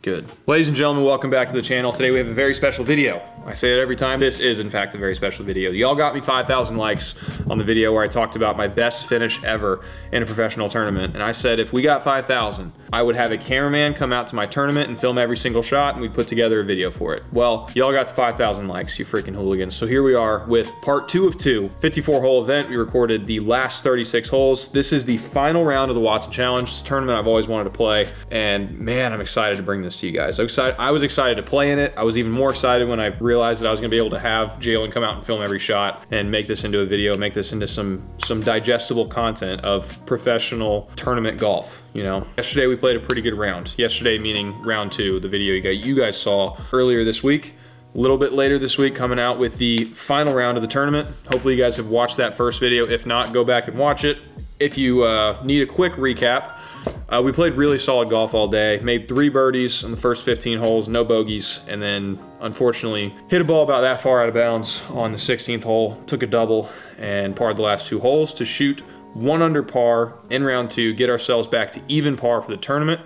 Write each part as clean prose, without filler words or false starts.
Good. Ladies and gentlemen, welcome back to the channel. Today we have a very special video. I say it every time. This is, in fact, a very special video. Y'all got me 5,000 likes on the video where I talked about my best finish ever in a professional tournament. And I said if we got 5,000, I would have a cameraman come out to my tournament and film every single shot, and we'd put together a video for it. Well, y'all got to 5,000 likes, you freaking hooligans. So here we are with part 2 of 2, 54-hole event. We recorded the last 36 holes. This is the final round of the Watson Challenge. It's a tournament I've always wanted to play, and man, I'm excited to bring this to you guys. I was excited to play in it. I was even more excited when I realized that I was gonna be able to have Jalen come out and film every shot and make this into a video, make this into some digestible content of professional tournament golf, you know? Yesterday we played a pretty good round. Yesterday meaning round 2, the video you guys saw earlier this week. A little bit later this week, coming out with the final round of the tournament. Hopefully you guys have watched that first video. If not, go back and watch it. If you need a quick recap, we played really solid golf all day, made 3 birdies on the first 15 holes, no bogeys, and then unfortunately hit a ball about that far out of bounds on the 16th hole, took a double, and parred the last 2 holes to shoot 1 under par in round 2, get ourselves back to even par for the tournament.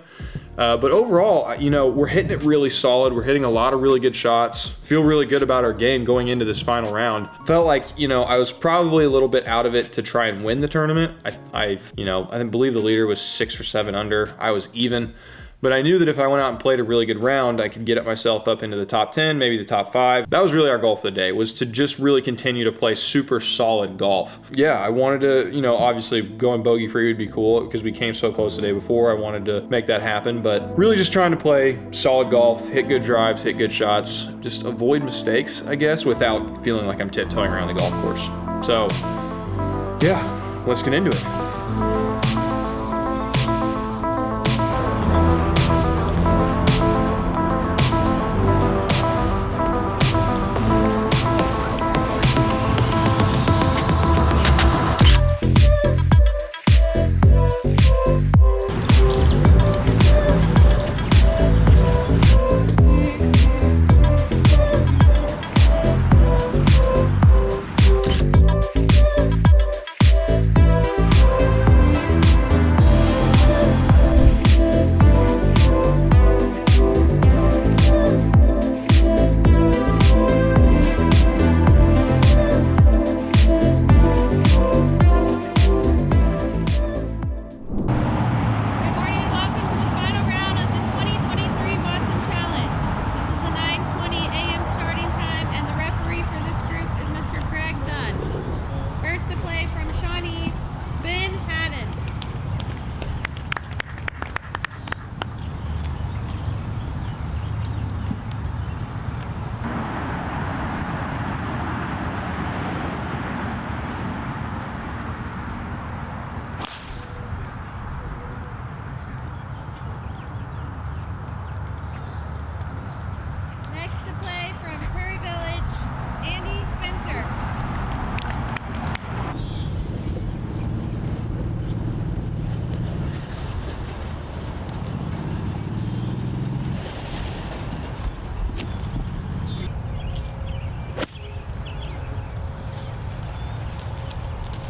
But overall, you know, we're hitting it really solid. We're hitting a lot of really good shots. Feel really good about our game going into this final round. Felt like, you know, I was probably a little bit out of it to try and win the tournament. I believe the leader was 6 or 7 under. I was even. But I knew that if I went out and played a really good round, I could get myself up into the top 10, maybe the top 5. That was really our goal for the day, was to just really continue to play super solid golf. Yeah, I wanted to, you know, obviously going bogey free would be cool because we came so close the day before. I wanted to make that happen, but really just trying to play solid golf, hit good drives, hit good shots, just avoid mistakes, I guess, without feeling like I'm tiptoeing around the golf course. So, yeah, let's get into it.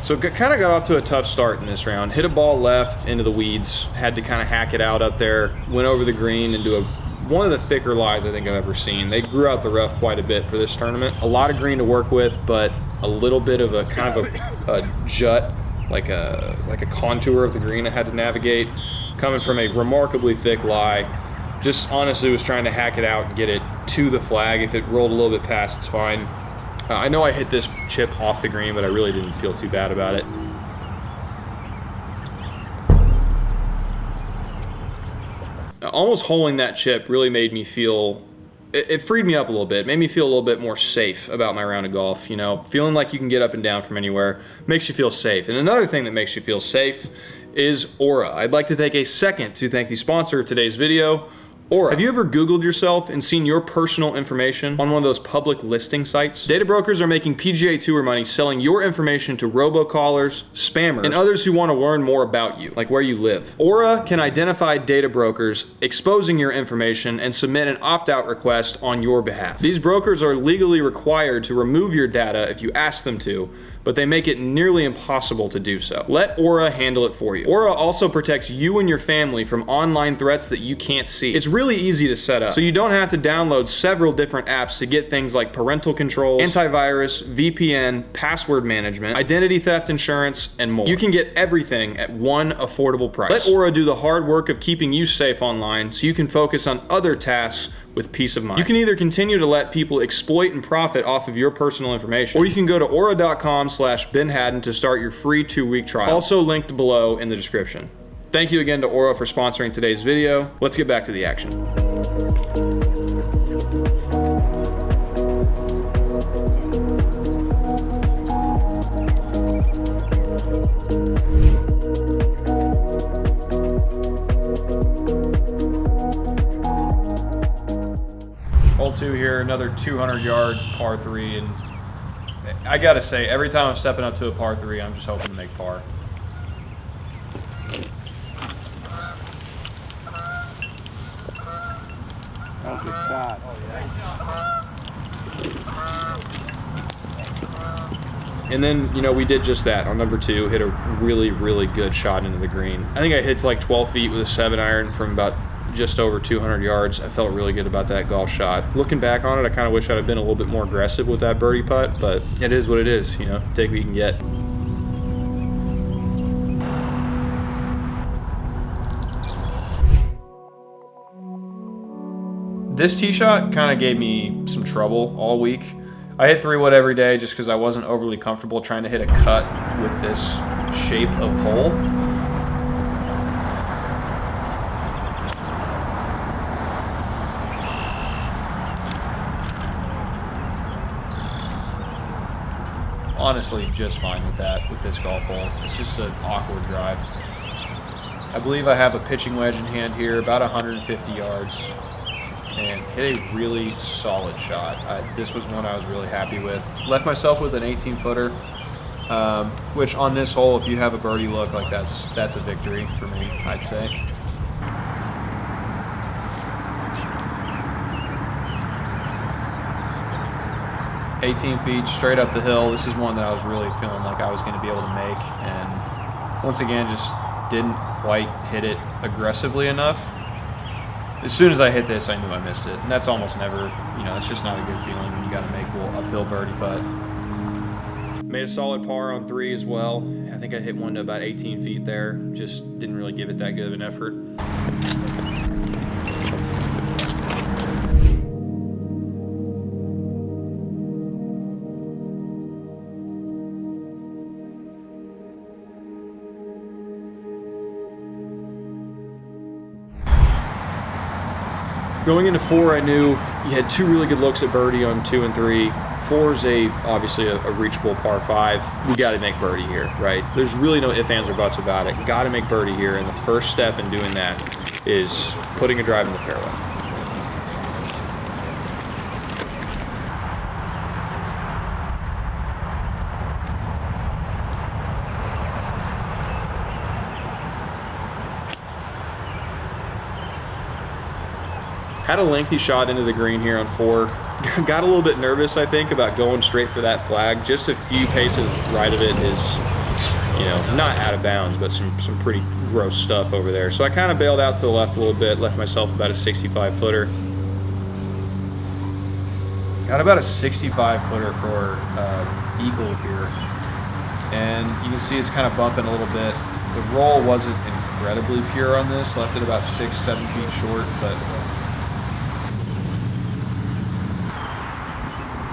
So kind of got off to a tough start in this round. Hit a ball left into the weeds, had to kind of hack it out up there, went over the green into one of the thicker lies I think I've ever seen. They grew out the rough quite a bit for this tournament. A lot of green to work with, but a little bit of a kind of a jut, like a contour of the green I had to navigate, coming from a remarkably thick lie. Just honestly was trying to hack it out and get it to the flag. If it rolled a little bit past, it's fine. I know I hit this chip off the green, but I really didn't feel too bad about it. Almost holing that chip really made me feel, it freed me up a little bit, made me feel a little bit more safe about my round of golf. You know, feeling like you can get up and down from anywhere makes you feel safe. And another thing that makes you feel safe is Aura. I'd like to take a second to thank the sponsor of today's video, Aura. Have you ever Googled yourself and seen your personal information on one of those public listing sites? Data brokers are making PGA Tour money selling your information to robocallers, spammers, and others who want to learn more about you, like where you live. Aura can identify data brokers exposing your information and submit an opt-out request on your behalf. These brokers are legally required to remove your data if you ask them to, but they make it nearly impossible to do so. Let Aura handle it for you. Aura also protects you and your family from online threats that you can't see. It's really easy to set up, so you don't have to download several different apps to get things like parental controls, antivirus, VPN, password management, identity theft insurance, and more. You can get everything at one affordable price. Let Aura do the hard work of keeping you safe online so you can focus on other tasks with peace of mind. You can either continue to let people exploit and profit off of your personal information, or you can go to aura.com/benhaddon to start your free 2-week trial. Also linked below in the description. Thank you again to Aura for sponsoring today's video. Let's get back to the action. Hole 2 here, another 200-yard par 3, and I gotta say, every time I'm stepping up to a par 3, I'm just hoping to make par. That was a good shot. And then, you know, we did just that on number 2, hit a really, really good shot into the green. I think I hit like 12 feet with a 7-iron from about just over 200 yards. I felt really good about that golf shot. Looking back on it, I kind of wish I'd have been a little bit more aggressive with that birdie putt, but it is what it is, you know, take what you can get. This tee shot kind of gave me some trouble all week. I hit 3-wood every day just because I wasn't overly comfortable trying to hit a cut with this shape of hole. Honestly, just fine with that, with this golf hole. It's just an awkward drive. I believe I have a pitching wedge in hand here, about 150 yards, and hit a really solid shot. This was one I was really happy with. Left myself with an 18-footer, which on this hole, if you have a birdie look, like that's a victory for me, I'd say. $18 feet straight up the hill. This is one that I was really feeling like I was going to be able to make, and once again just didn't quite hit it aggressively enough. As soon as I hit this, I knew I missed it, and that's almost never, you know, it's just not a good feeling when you got to make a uphill birdie putt. Made a solid par on 3 as well. I think I hit one to about 18 feet there. Just didn't really give it that good of an effort. Going into 4, I knew you had 2 really good looks at birdie on 2 and 3. 4 is obviously a reachable par 5. We got to make birdie here, right? There's really no ifs, ands, or buts about it. Got to make birdie here, and the first step in doing that is putting a drive in the fairway. Had a lengthy shot into the green here on 4. Got a little bit nervous, I think, about going straight for that flag. Just a few paces right of it is, you know, not out of bounds, but some pretty gross stuff over there. So I kind of bailed out to the left a little bit, left myself about a 65-footer. Got about a 65-footer for eagle here. And you can see it's kind of bumping a little bit. The roll wasn't incredibly pure on this. Left it about 6-7 feet short, but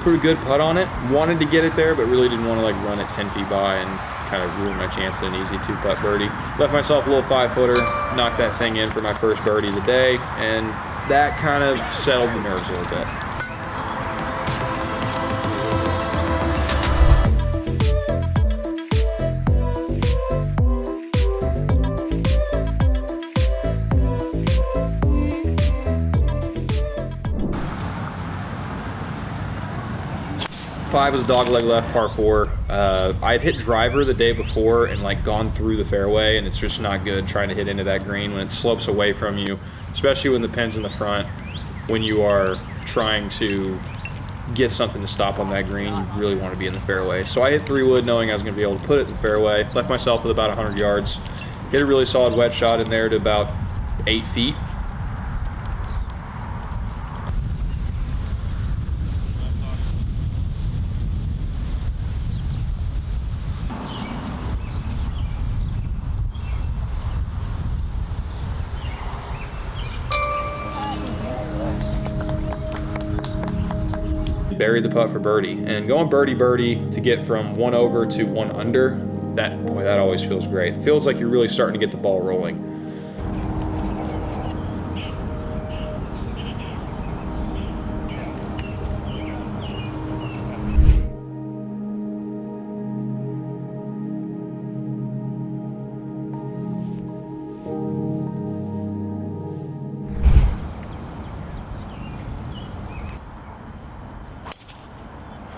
pretty good putt on it. Wanted to get it there, but really didn't want to like run it 10 feet by and kind of ruin my chance at an easy 2-putt birdie. Left myself a little 5-footer, knocked that thing in for my first birdie of the day, and that kind of settled the nerves a little bit. 5 is dogleg left, par 4. I had hit driver the day before and like gone through the fairway, and it's just not good trying to hit into that green when it slopes away from you, especially when the pin's in the front, when you are trying to get something to stop on that green, you really want to be in the fairway. So I hit 3-wood knowing I was going to be able to put it in the fairway. Left myself with about 100 yards. Hit a really solid wedge shot in there to about 8 feet. Buried the putt for birdie, and going birdie to get from 1 over to 1 under, that always feels great. It feels like you're really starting to get the ball rolling.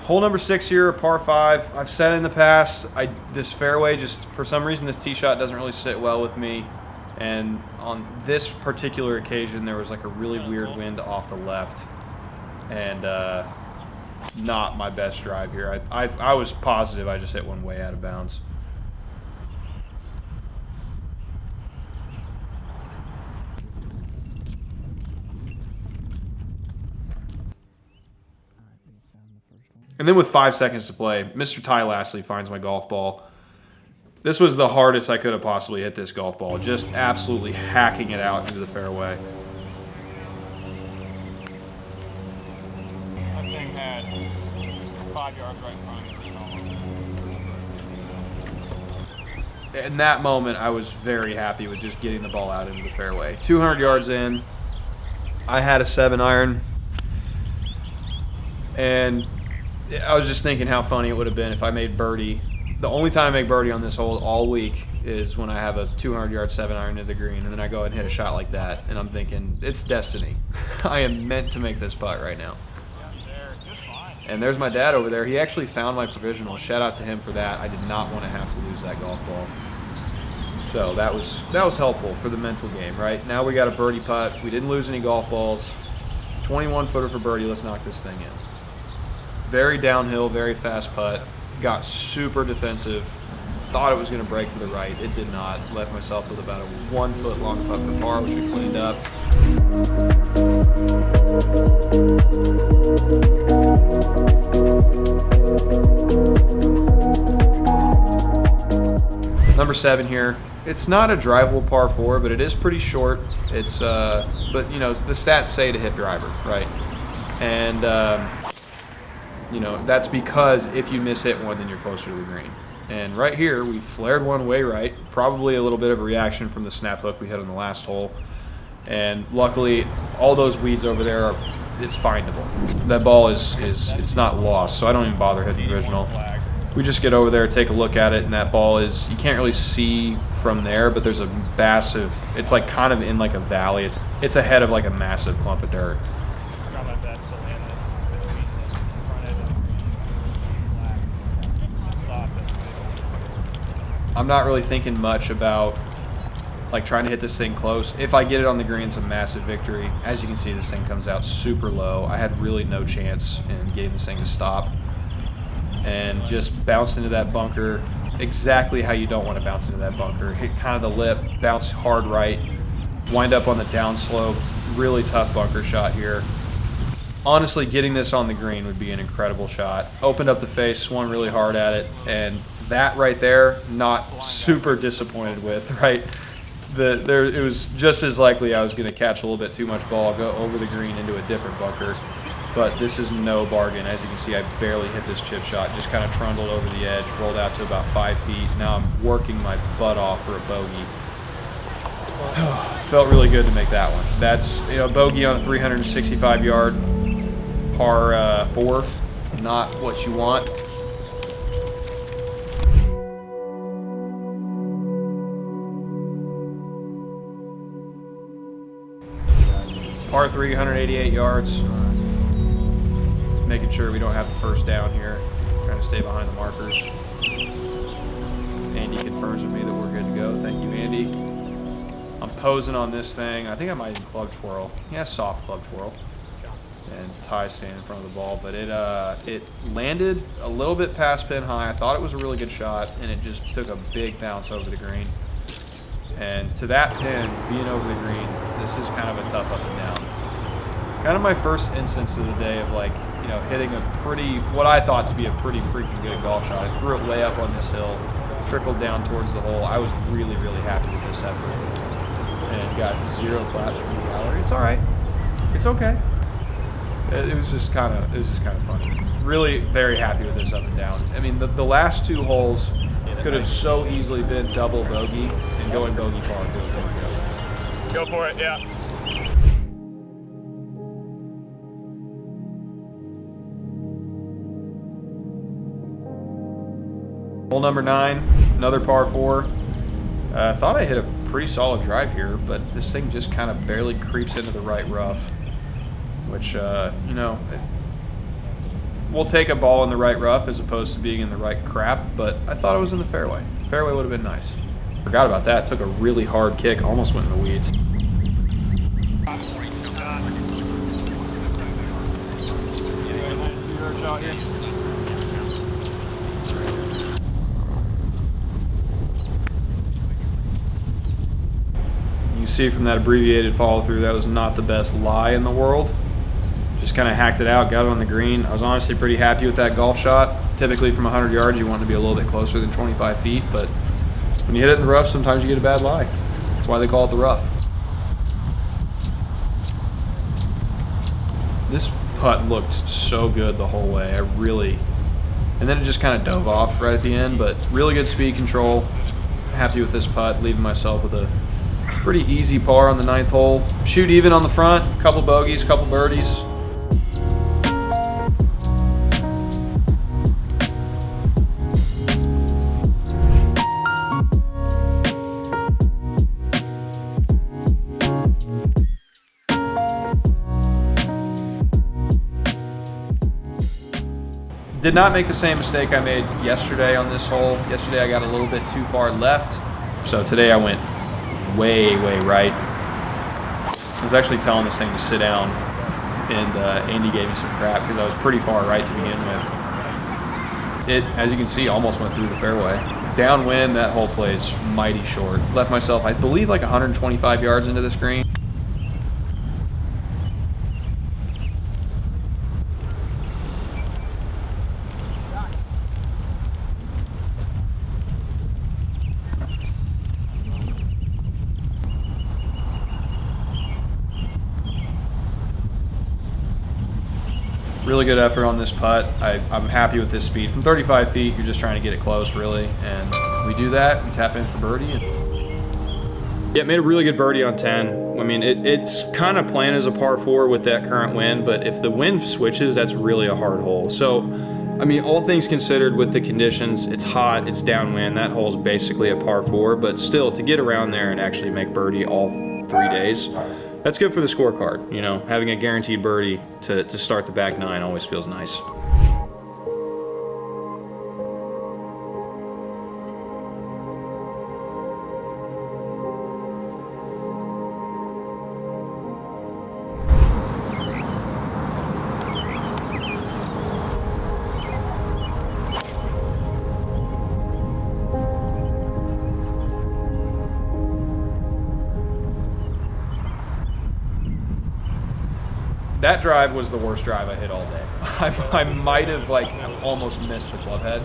Hole number 6 here, a par 5. I've said in the past, this fairway just, for some reason, this tee shot doesn't really sit well with me. And on this particular occasion, there was like a really weird wind off the left, and not my best drive here. I was positive I just hit one way out of bounds. And then with 5 seconds to play, Mr. Ty Lastly finds my golf ball. This was the hardest I could have possibly hit this golf ball, just absolutely hacking it out into the fairway. That thing had 5 yards right in front of it. In that moment, I was very happy with just getting the ball out into the fairway. 200 yards in, I had a 7-iron, and I was just thinking how funny it would have been if I made birdie. The only time I make birdie on this hole all week is when I have a 200-yard 7-iron to the green, and then I go ahead and hit a shot like that, and I'm thinking, it's destiny. I am meant to make this putt right now. And there's my dad over there. He actually found my provisional. Shout out to him for that. I did not want to have to lose that golf ball. So that was helpful for the mental game, right? Now we got a birdie putt. We didn't lose any golf balls. 21-footer for birdie. Let's knock this thing in. Very downhill, very fast putt. Got super defensive. Thought it was going to break to the right. It did not. Left myself with about a 1-foot-long putt for par, which we cleaned up. Number 7 here. It's not a drivable par 4, but it is pretty short. It's but you know, the stats say to hit driver, right? And you know, that's because if you miss hit one, then you're closer to the green. And right here, we flared one way right, probably a little bit of a reaction from the snap hook we hit on the last hole. And luckily, all those weeds over there, it's findable. That ball it's not lost, so I don't even bother hitting the original. We just get over there, take a look at it, and that ball is, you can't really see from there, but there's a massive, it's like kind of in like a valley. It's ahead of like a massive clump of dirt. I'm not really thinking much about like trying to hit this thing close. If I get it on the green, it's a massive victory. As you can see, this thing comes out super low. I had really no chance in getting this thing to stop, and just bounced into that bunker exactly how you don't want to bounce into that bunker. Hit kind of the lip, bounce hard right, wind up on the downslope. Really tough bunker shot here. Honestly, getting this on the green would be an incredible shot. Opened up the face, swung really hard at it, and that right there, not super disappointed with, right? It was just as likely I was going to catch a little bit too much ball, go over the green into a different bunker. But this is no bargain. As you can see, I barely hit this chip shot, just kind of trundled over the edge, rolled out to about 5 feet. Now I'm working my butt off for a bogey. Felt really good to make that one. That's, you know, bogey on a 365-yard par 4, not what you want. Par 3, 188 yards. Making sure we don't have the first down here. Trying to stay behind the markers. Andy confirms with me that we're good to go. Thank you, Andy. I'm posing on this thing. I think I might even club twirl. Yeah, soft club twirl. And Ty's standing in front of the ball, but it landed a little bit past pin high. I thought it was a really good shot, and it just took a big bounce over the green. And to that pin, being over the green, this is kind of a tough up and down. Kind of my first instance of the day of, like, you know, hitting a pretty, what I thought to be a pretty freaking good golf shot. I threw it way up on this hill, trickled down towards the hole. I was really, really happy with this effort, and got 0 claps from the gallery. It's all right. It's okay. It was just kind of funny. Really very happy with this up and down. I mean, the last 2 holes could have so easily been double bogey, and going bogey par feels really good. Go for it, yeah. Hole number 9, another par 4. I thought I hit a pretty solid drive here, but this thing just kind of barely creeps into the right rough, which, you know, we'll take a ball in the right rough as opposed to being in the right crap, but I thought it was in the fairway. Fairway would have been nice. Forgot about that. Took a really hard kick, almost went in the weeds. You see from that abbreviated follow through, that was not the best lie in the world. Just kind of hacked it out, got it on the green. I was honestly pretty happy with that golf shot. Typically from 100 yards, you want to be a little bit closer than 25 feet, but when you hit it in the rough, sometimes you get a bad lie. That's why they call it the rough. This putt looked so good the whole way. And then it just kind of dove off right at the end, but really good speed control. Happy with this putt, leaving myself with a pretty easy par on the 9th hole. Shoot even on the front, couple bogeys, couple birdies. Did not make the same mistake I made yesterday on this hole. Yesterday I got a little bit too far left, so today I went way right. I was actually telling this thing to sit down, and Andy gave me some crap because I was pretty far right to begin with. It, as you can see, almost went through the fairway. Downwind, that hole plays mighty short. Left myself, I believe, like 125 yards into this green. Really good effort on this putt. I'm happy with this speed. From 35 feet, you're just trying to get it close, really. And we do that, we tap in for birdie. Yeah, made a really good birdie on 10. I mean, it's kind of playing as a par 4 with that current wind, but if the wind switches, that's really a hard hole. So, I mean, all things considered with the conditions, it's hot, it's downwind, that hole's basically a par 4, but still, to get around there and actually make birdie all 3 days, that's good for the scorecard. You know, having a guaranteed birdie to start the back 9 always feels nice. That drive was the worst drive I hit all day. I might have like almost missed the club head.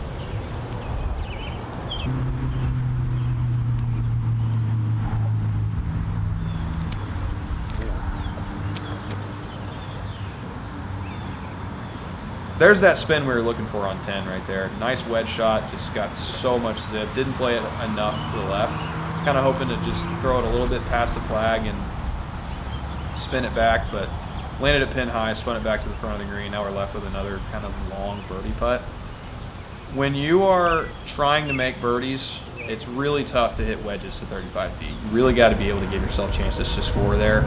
There's that spin we were looking for on 10 right there. Nice wedge shot, just got so much zip. Didn't play it enough to the left. Was kind of hoping to just throw it a little bit past the flag and spin it back, but landed at pin high, spun it back to the front of the green. Now we're left with another kind of long birdie putt. When you are trying to make birdies, it's really tough to hit wedges to 35 feet. You really got to be able to give yourself chances to score there.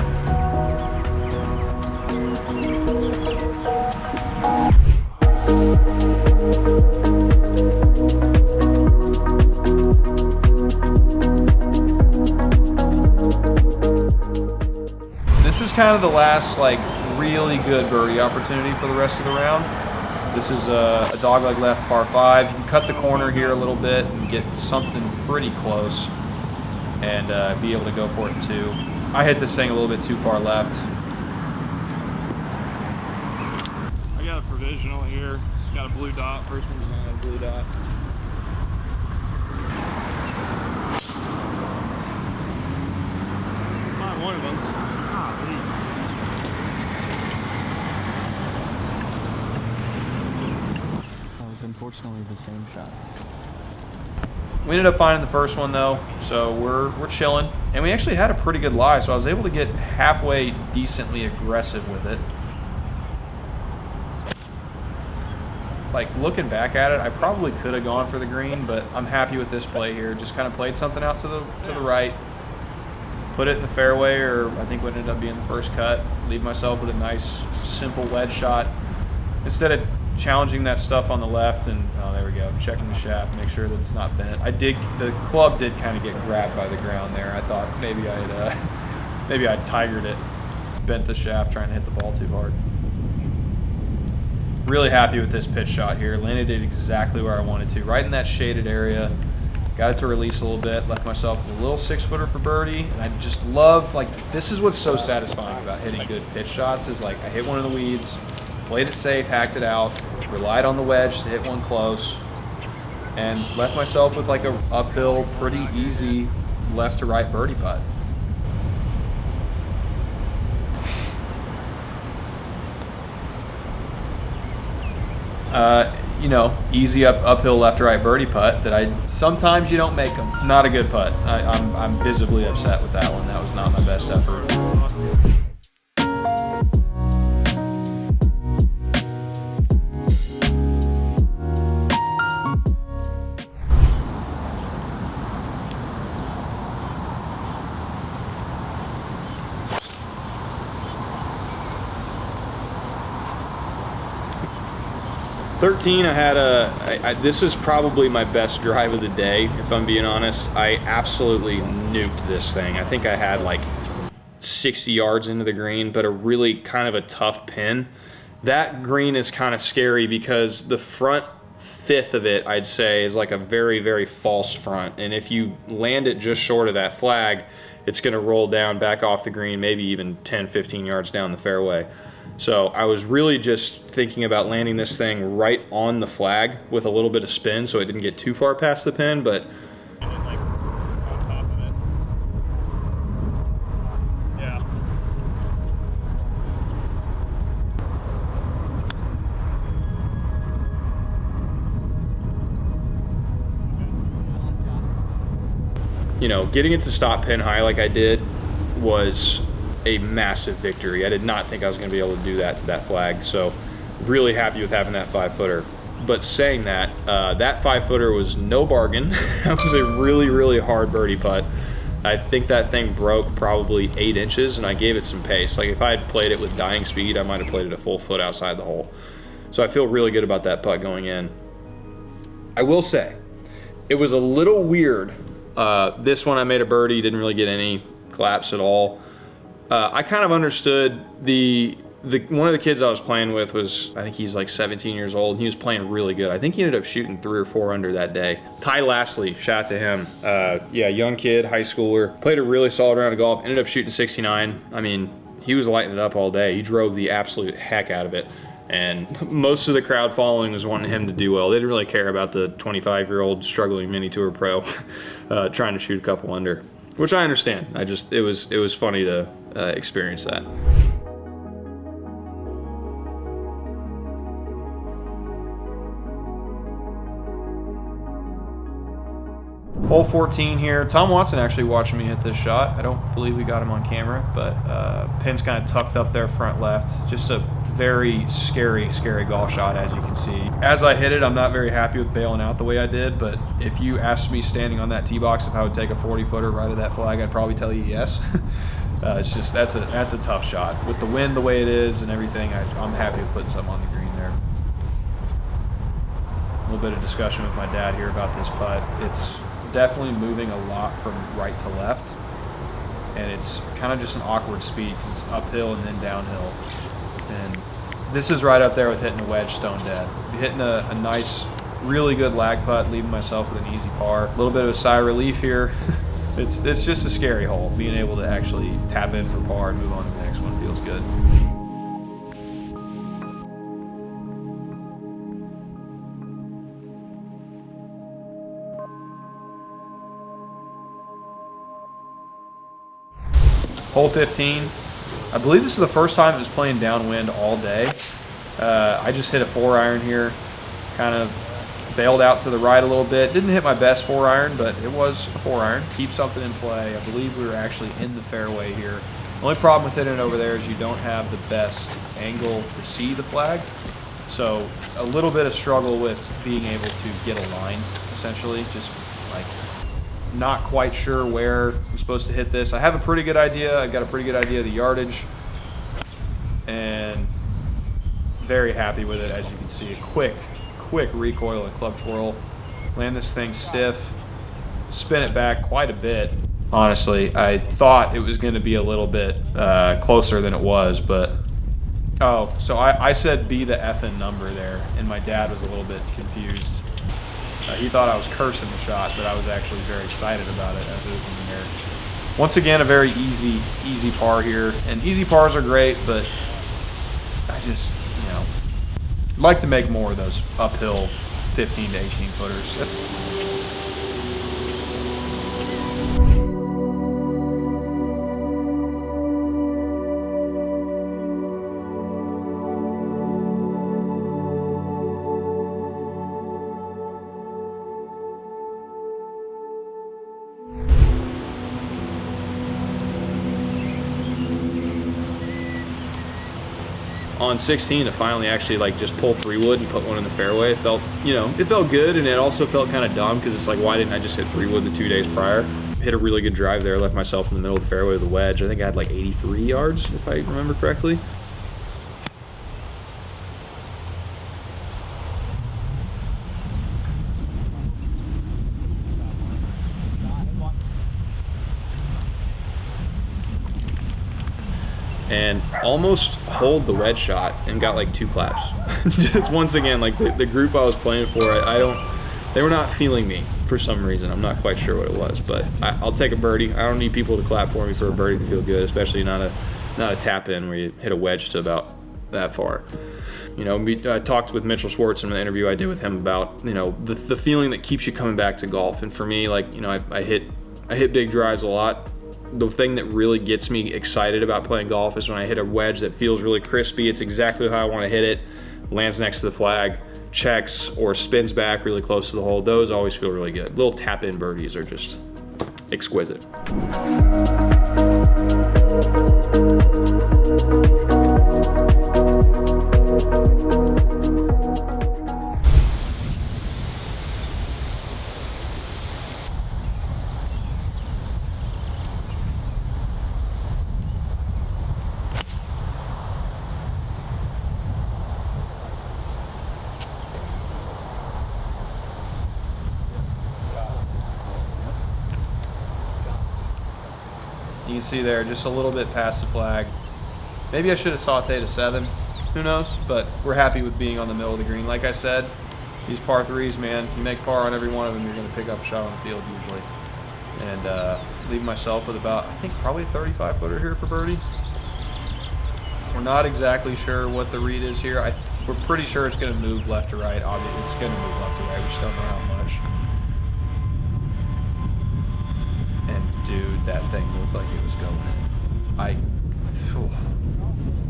This is kind of the last like really good birdie opportunity for the rest of the round. This is a dogleg left par 5. You can cut the corner here a little bit and get something pretty close and be able to go for it in 2. I hit this thing a little bit too far left. I got a provisional here. It's got a blue dot. First one's gonna have a blue dot. Not one of them. That was unfortunately the same shot. We ended up finding the first one though, so we're chilling. And we actually had a pretty good lie, so I was able to get halfway decently aggressive with it. Like, looking back at it, I probably could have gone for the green, but I'm happy with this play here. Just kind of played something out to the right, put it in the fairway, or I think what ended up being the first cut, leave myself with a nice, simple wedge shot. Instead of challenging that stuff on the left, and oh, there we go, checking the shaft, make sure that it's not bent. The club did kind of get grabbed by the ground there. I thought maybe I'd tigered it, bent the shaft trying to hit the ball too hard. Really happy with this pitch shot here. Landed it exactly where I wanted to, right in that shaded area. Got it to release a little bit, left myself with a little 6-footer for birdie. And I just love, like, this is what's so satisfying about hitting good pitch shots is, like, I hit one in the weeds, played it safe, hacked it out, relied on the wedge to hit one close, and left myself with like a uphill, pretty easy left to right birdie putt. You know, easy uphill left to right birdie putt that sometimes you don't make them. Not a good putt. I'm visibly upset with that one. That was not my best effort. '13, I had this is probably my best drive of the day, if I'm being honest. I absolutely nuked this thing. I think I had like 60 yards into the green, but a really kind of a tough pin. That green is kind of scary because the front fifth of it, I'd say, is like a very, very false front. And if you land it just short of that flag, it's gonna roll down back off the green, maybe even 10, 15 yards down the fairway. So I was really just thinking about landing this thing right on the flag with a little bit of spin so it didn't get too far past the pin, but And then, like, on top of it. Yeah. you know, getting it to stop pin high like I did was a massive victory. I did not think I was going to be able to do that to that flag, so really happy with having that 5-footer. But saying that, that 5-footer was no bargain. That was a really, really hard birdie putt. I think that thing broke probably 8 inches, and I gave it some pace. Like, if I had played it with dying speed, I might have played it a full foot outside the hole. So I feel really good about that putt going in. I will say, it was a little weird. This one I made a birdie, didn't really get any claps at all. I kind of understood one of the kids I was playing with was, I think he's like 17 years old, and he was playing really good. I think he ended up shooting 3 or 4 under that day. Ty Lastly, shout out to him. Yeah, young kid, high schooler, played a really solid round of golf, ended up shooting 69. I mean, he was lighting it up all day. He drove the absolute heck out of it. And most of the crowd following was wanting him to do well. They didn't really care about the 25-year-old struggling mini tour pro trying to shoot a couple under, which I understand. It was funny to experience that. Hole 14 here. Tom Watson actually watching me hit this shot. I don't believe we got him on camera, but pin's kind of tucked up there front left. Just a very scary, scary golf shot, as you can see. As I hit it, I'm not very happy with bailing out the way I did, but if you asked me standing on that tee box if I would take a 40-footer right at that flag, I'd probably tell you yes. It's just, that's a tough shot. With the wind the way it is and everything, I'm happy with putting something on the green there. A little bit of discussion with my dad here about this putt. It's definitely moving a lot from right to left, and it's kind of just an awkward speed because it's uphill and then downhill. And this is right up there with hitting a wedge stone dead. Hitting a nice, really good lag putt, leaving myself with an easy par. A little bit of a sigh of relief here. It's just a scary hole. Being able to actually tap in for par and move on to the next one feels good. Hole 15. I believe this is the first time it was playing downwind all day. I just hit a 4-iron here, kind of bailed out to the right a little bit. Didn't hit my best 4-iron, but it was a 4-iron. Keep something in play. I believe we were actually in the fairway here. The only problem with hitting it over there is you don't have the best angle to see the flag. So a little bit of struggle with being able to get a line, essentially. Just like not quite sure where I'm supposed to hit this. I have a pretty good idea. I've got a pretty good idea of the yardage. And very happy with it. As you can see, a quick recoil and club twirl. Land this thing stiff, spin it back quite a bit. Honestly, I thought it was going to be a little bit closer than it was, but oh, so I said be the effing number there, and my dad was a little bit confused. He thought I was cursing the shot, but I was actually very excited about it as it was in the air. Once again, a very easy par here, and easy pars are great, but I just, you know, like to make more of those uphill 15 to 18 footers. On 16 to finally actually like just pull 3-wood and put one in the fairway, it felt, you know, it felt good, and it also felt kind of dumb because it's like, why didn't I just hit 3-wood the 2 days prior? Hit a really good drive there, left myself in the middle of the fairway with a wedge. I think I had like 83 yards if I remember correctly. And almost holed the wedge shot and got like 2 claps. Just once again, like the group I was playing for, they were not feeling me for some reason. I'm not quite sure what it was, but I'll take a birdie. I don't need people to clap for me for a birdie to feel good, especially not a tap in where you hit a wedge to about that far. You know, I talked with Mitchell Schwartz in the interview I did with him about, you know, the feeling that keeps you coming back to golf. And for me, like, you know, I hit big drives a lot. The thing that really gets me excited about playing golf is when I hit a wedge that feels really crispy. It's exactly how I want to hit it. Lands next to the flag, checks, or spins back really close to the hole. Those always feel really good. Little tap-in birdies are just exquisite. You can see there, just a little bit past the flag. Maybe I should have sauteed a 7. Who knows? But we're happy with being on the middle of the green. Like I said, these par 3s, man, you make par on every one of them, you're going to pick up a shot on the field usually. And leave myself with about, I think, probably a 35-footer here for birdie. We're not exactly sure what the read is here. We're pretty sure it's going to move left to right. Obviously, it's going to move left to right. We just don't know how much. And dude, that thing looked like it was going in.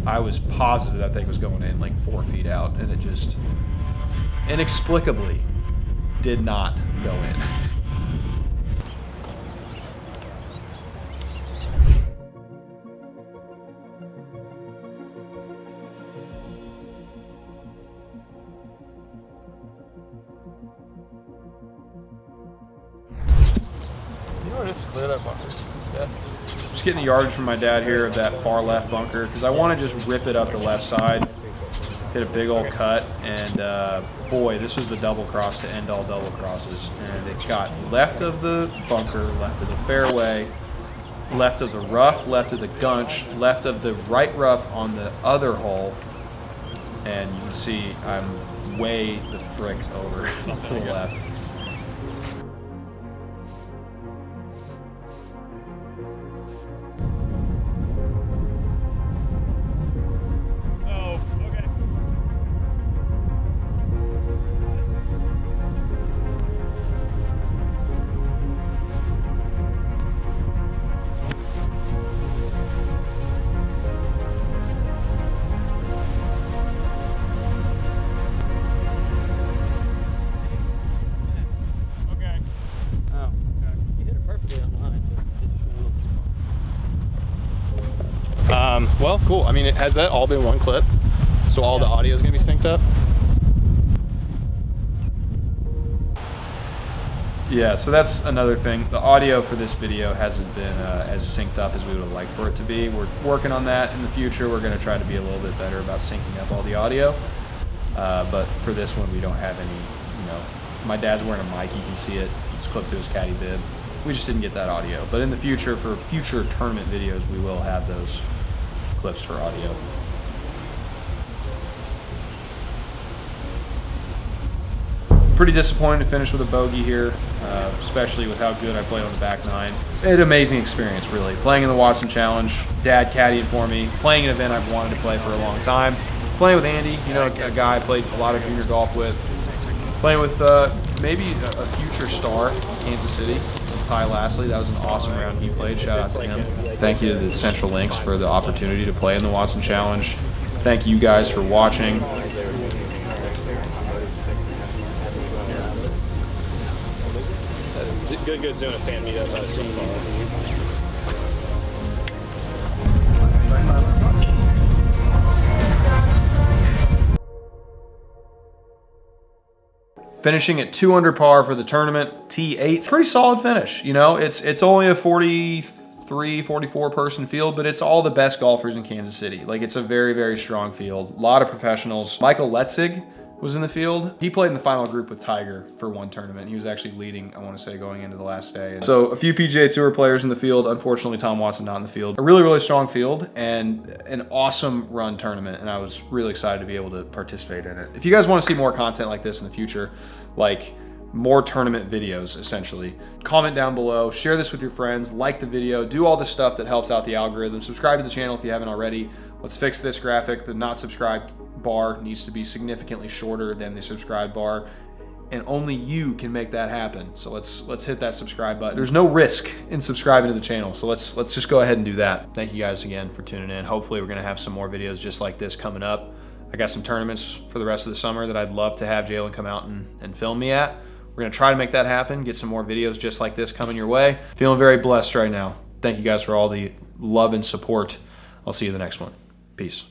I was positive that thing was going in like 4 feet out, and it just inexplicably did not go in. Just clear that bunker. Yeah. Just getting the yardage from my dad here of that far left bunker because I want to just rip it up the left side, hit a big old cut, and boy, this was the double cross to end all double crosses, and it got left of the bunker, left of the fairway, left of the rough, left of the gunch, left of the right rough on the other hole, and you can see I'm way the frick over to the left. Well, cool. I mean, has that all been one clip? So all the audio is going to be synced up? Yeah, so that's another thing. The audio for this video hasn't been as synced up as we would have liked for it to be. We're working on that in the future. We're going to try to be a little bit better about syncing up all the audio. But for this one, we don't have any, my dad's wearing a mic. You can see it. It's clipped to his caddy bib. We just didn't get that audio. But in the future, for future tournament videos, we will have those clips for audio. Pretty disappointed to finish with a bogey here, especially with how good I played on the back nine. An amazing experience, really. Playing in the Watson Challenge, Dad caddying for me, playing an event I've wanted to play for a long time, playing with Andy, a guy I played a lot of junior golf with, playing with maybe a future star in Kansas City, Ty Lastly. That was an awesome round he played. Shout out to him. Thank you to the Central Links for the opportunity to play in the Watson Challenge. Thank you guys for watching. Good's doing a fan meetup so far. Finishing at 2 under par for the tournament, T8. Pretty solid finish. It's only a 43, 44 person field, but it's all the best golfers in Kansas City. Like, it's a very, very strong field. A lot of professionals. Michael Letzig was in the field. He played in the final group with Tiger for one tournament. He was actually leading, I want to say, going into the last day. So a few PGA Tour players in the field. Unfortunately, Tom Watson not in the field. A really, really strong field and an awesome run tournament. And I was really excited to be able to participate in it. If you guys want to see more content like this in the future, like more tournament videos, essentially, comment down below, share this with your friends, like the video, do all the stuff that helps out the algorithm. Subscribe to the channel if you haven't already. Let's fix this graphic. The not subscribed bar needs to be significantly shorter than the subscribe bar, and only you can make that happen. So let's hit that subscribe button. There's no risk in subscribing to the channel, so let's just go ahead and do that. Thank you guys again for tuning in. Hopefully we're gonna have some more videos just like this coming up. I got some tournaments for the rest of the summer that I'd love to have Jalen come out and film me at. We're gonna try to make that happen, get some more videos just like this coming your way. Feeling very blessed right now. Thank you guys for all the love and support. I'll see you in the next one. Peace.